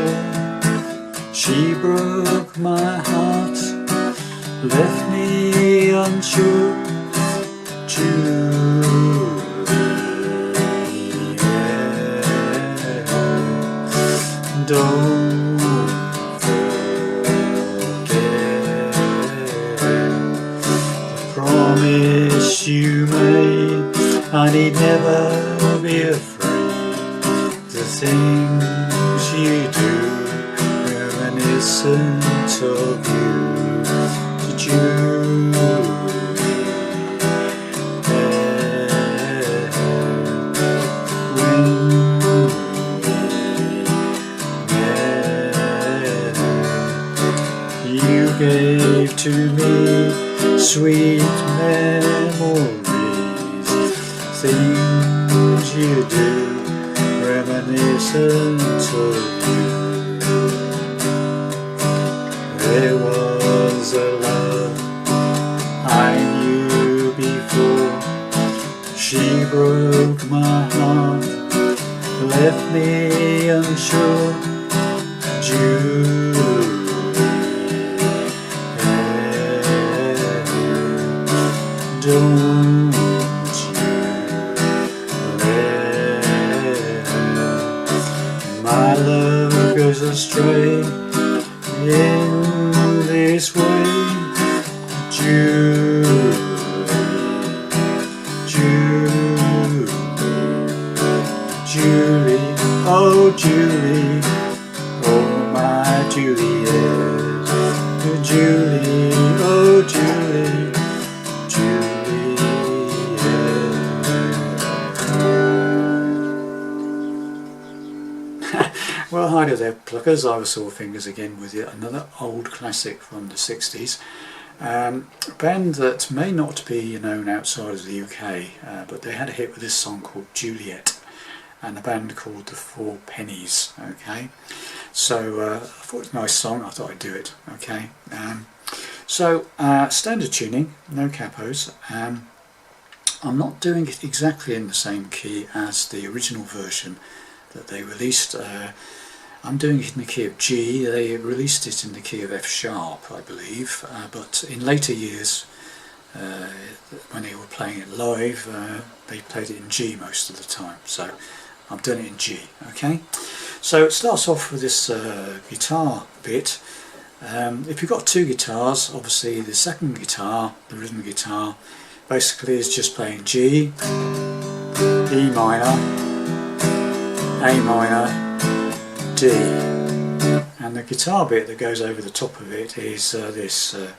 before. She broke my heart, left me unsure. Juliet, don't forget the promise you made. I need never be afraid. The things you do, reminiscent of you. Did you? You gave to me sweet memories, things you do, reminiscent of you. There was a love I knew before. She broke my heart, left me unsure. Don't you let my love goes astray in this way. Julie, oh Julie, oh my Juliet. Julie, oh Julie, Well, hi there pluckers, I was Sore Fingers again with yet another old classic from the 60s. A band that may not be known outside of the UK, but they had a hit with this song called Juliet, and a band called the Pennies. Okay, so I thought it was a nice song, I thought I'd do it. Okay, standard tuning, no capos. I'm not doing it exactly in the same key as the original version that they released. I'm doing it in the key of G. They released it in the key of F sharp, I believe, but in later years, when they were playing it live, they played it in G most of the time, so I've done it in G. Okay, so it starts off with this guitar bit. If you've got two guitars, obviously the second guitar, the rhythm guitar, basically is just playing G, E minor, A minor, D, and the guitar bit that goes over the top of it is this. Okay,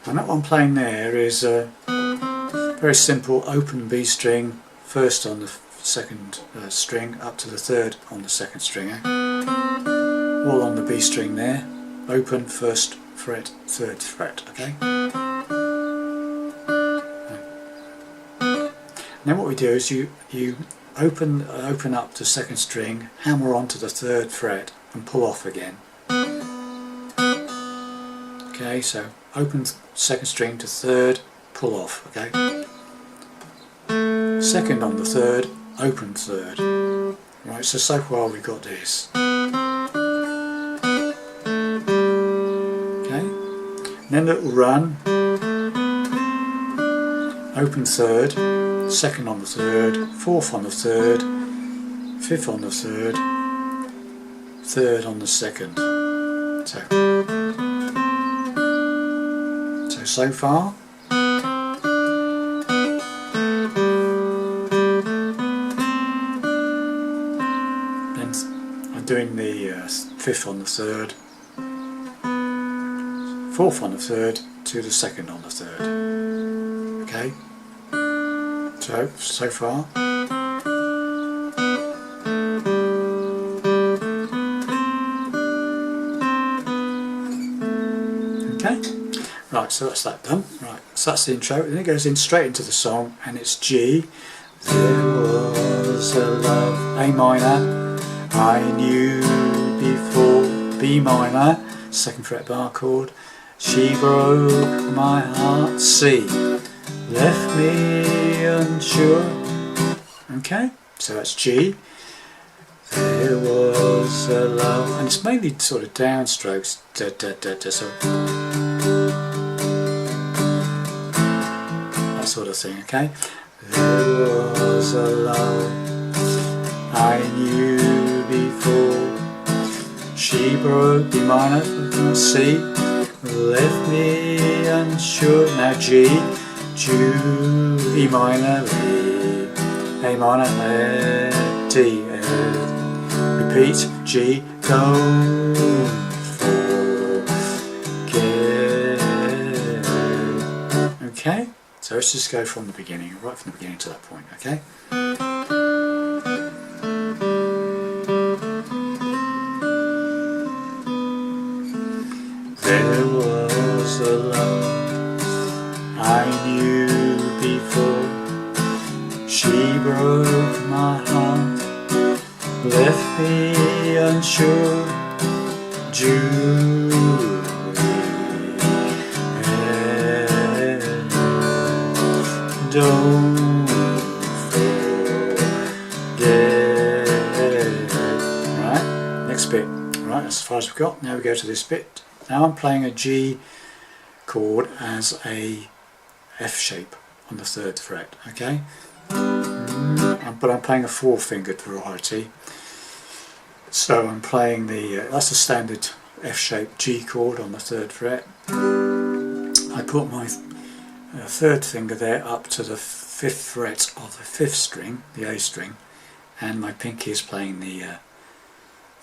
and that one playing there is a very simple open B string, first on the second string up to the third on the second string, all on the B string there, open first fret, third fret. Okay. Now what we do is you open up the second string, hammer onto the third fret and pull off again. Okay, so open second string to third, pull off. Okay. Second on the third, open third. Right, so far we've got this. Okay, and then it will run. Open third, second on the third, fourth on the third, fifth on the third, third on the second. So far. Then I'm doing the fifth on the third, fourth on the third to the second on the third. Okay. So far. Okay, right, so that's that done. Right, so that's the intro, and it goes in straight into the song, and it's G. There was a love, A minor, I knew before, B minor, second fret bar chord, she broke my heart, C. left me unsure. Okay, so that's G. There was a love, and it's mainly sort of downstrokes, da, da, da, da, so that sort of thing, okay? There was a love I knew before, she broke D minor, C, left me unsure. Now G, E minor, A minor, D, repeat, G, don't forget. Okay, so let's just go from the beginning, right from the beginning to that point, okay? There was a love I knew before, she broke my heart, left me unsure. Juliet, don't forget. Right, next bit. Right, that's as far as we've got. Now we go to this bit. Now I'm playing a G chord as a F shape on the 3rd fret, okay? But I'm playing a 4-fingered variety. So I'm playing that's the standard F shape G chord on the 3rd fret. I put my 3rd finger there up to the 5th fret of the 5th string, the A string, and my pinky is playing the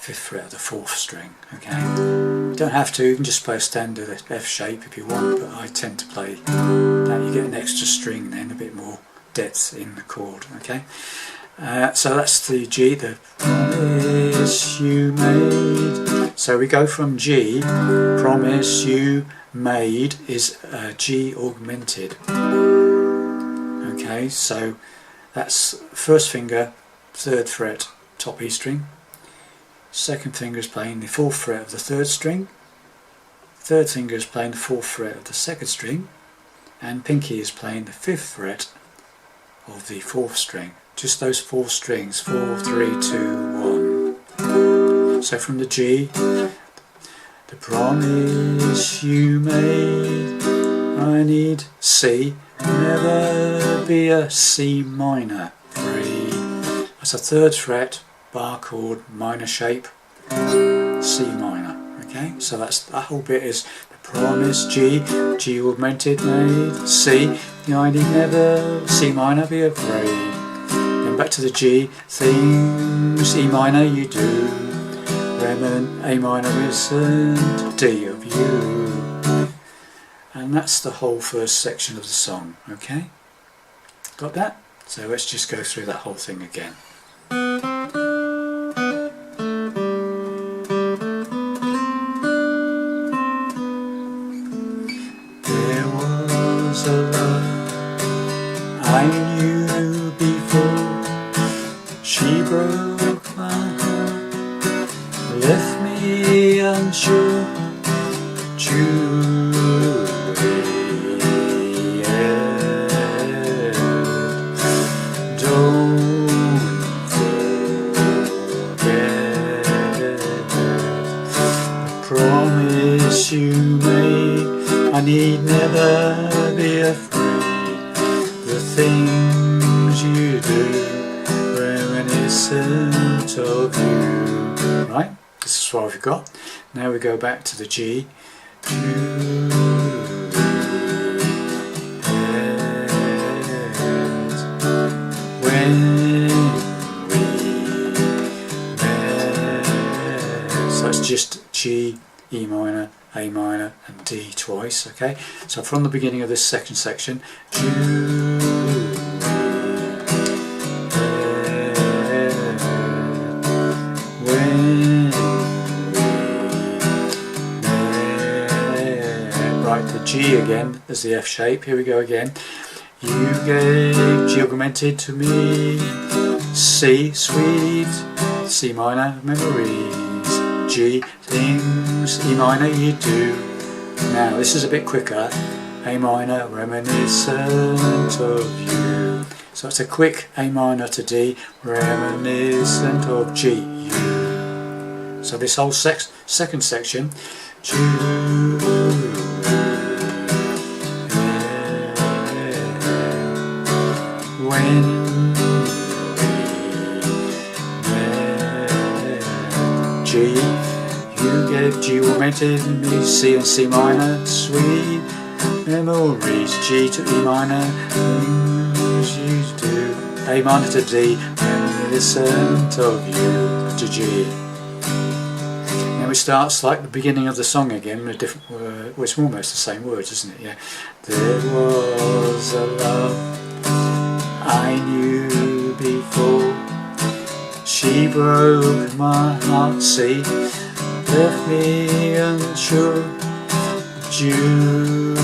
5th fret of the 4th string, okay? You don't have to, you can just play a standard F shape if you want, but I tend to play that. You get an extra string then, a bit more depth in the chord, okay? So that's the G, the promise you made. So we go from G, promise you made is G augmented. Okay, so that's 1st finger, 3rd fret, top E string. 2nd finger is playing the 4th fret of the 3rd string. 3rd finger is playing the 4th fret of the 2nd string. And pinky is playing the 5th fret of the 4th string. Just those 4 strings, 4, 3, 2, 1. So from the G, the promise you made, I need C, never be a C minor 3. That's a 3rd fret, bar chord, minor shape, C minor. Okay, so that whole bit is the promise, G, G augmented, made, C, I need never, C minor, be afraid. Then back to the G, things, E minor you do, when A minor isn't, D of you. And that's the whole first section of the song, okay? Got that? So let's just go through that whole thing again. There was a love I knew before, she broke my heart, left me unsure. Juliet, don't forget the promise you made, I need never be afraid. The things you do, reminiscent of you. Right, this is what we've got. Now we go back to the G. When we met. So it's just G, E minor, A minor and D twice, okay? So from the beginning of this second section, the G again as the F shape. Here we go again. You gave G augmented to me, C sweet, C minor memories, G things, E minor you do. Now this is a bit quicker, A minor, reminiscent of you. So it's a quick A minor to D, reminiscent of G, U. So this whole second section, Juliet, when we met, G, you gave G augmented me, C and C minor, sweet memories, G to E minor, things you do, A minor to D, reminiscent of you, to G. Now it starts like the beginning of the song again with a different word. Well, it's almost the same words, isn't it? Yeah. There was a love I knew before, she broke my heart, see, left me unsure, Juliet.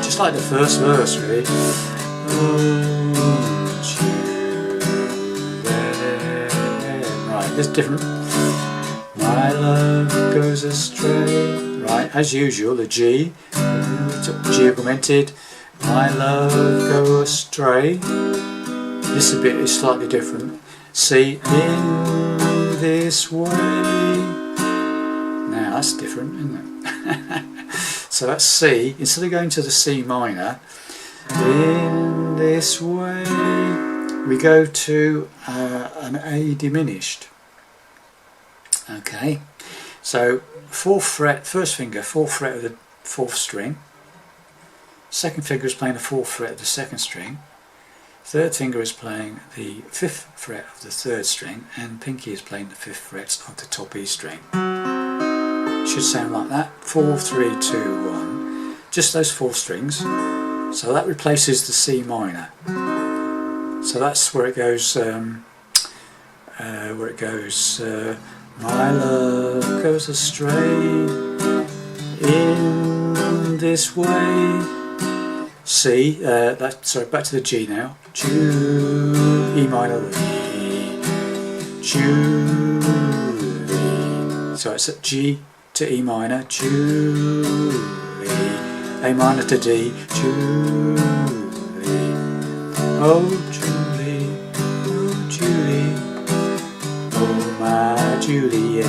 Just like the first verse, really. Oh, Juliet. Right, there's different. My love goes astray. Right, as usual, the G, G augmented. My love go astray. This bit is slightly different. C, in this way. Now that's different, isn't it? So that's C. Instead of going to the C minor, in this way, we go to an A diminished. Okay, so 4th fret, first finger, 4th fret of the 4th string. Second finger is playing the 4th fret of the 2nd string. Third finger is playing the 5th fret of the 3rd string, and pinky is playing the 5th fret of the top E string. Should sound like that. 4, 3, 2, 1. Just those 4 strings. So that replaces the C minor. So that's where it goes. My love goes astray in this way. C, sorry, back to the G now. E minor, Julie. So it's a G to E minor, Julie. A minor to D, Julie. Oh Julie, oh Julie, oh my Juliet.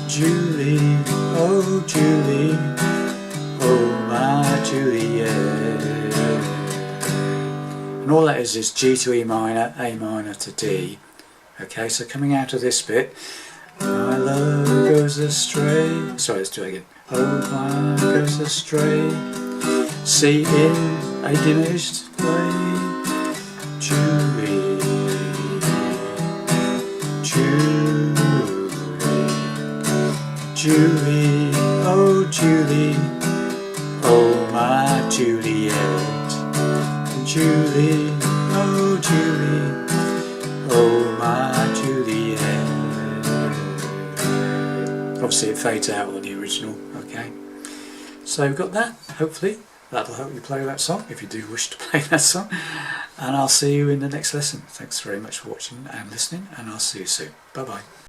Julie, oh Julie, oh my Juliet. And all that is G to E minor, A minor to D. Okay, so coming out of this bit, my love goes astray. Sorry, let's do it again. Oh, my goes astray. C in a diminished way. Julie, Julie, Julie, oh Julie, oh my Juliet. Julie, oh Julie, oh my Juliet. Obviously it fades out on the original, okay. So we've got that, hopefully. That'll help you play that song, if you do wish to play that song. And I'll see you in the next lesson. Thanks very much for watching and listening, and I'll see you soon. Bye bye.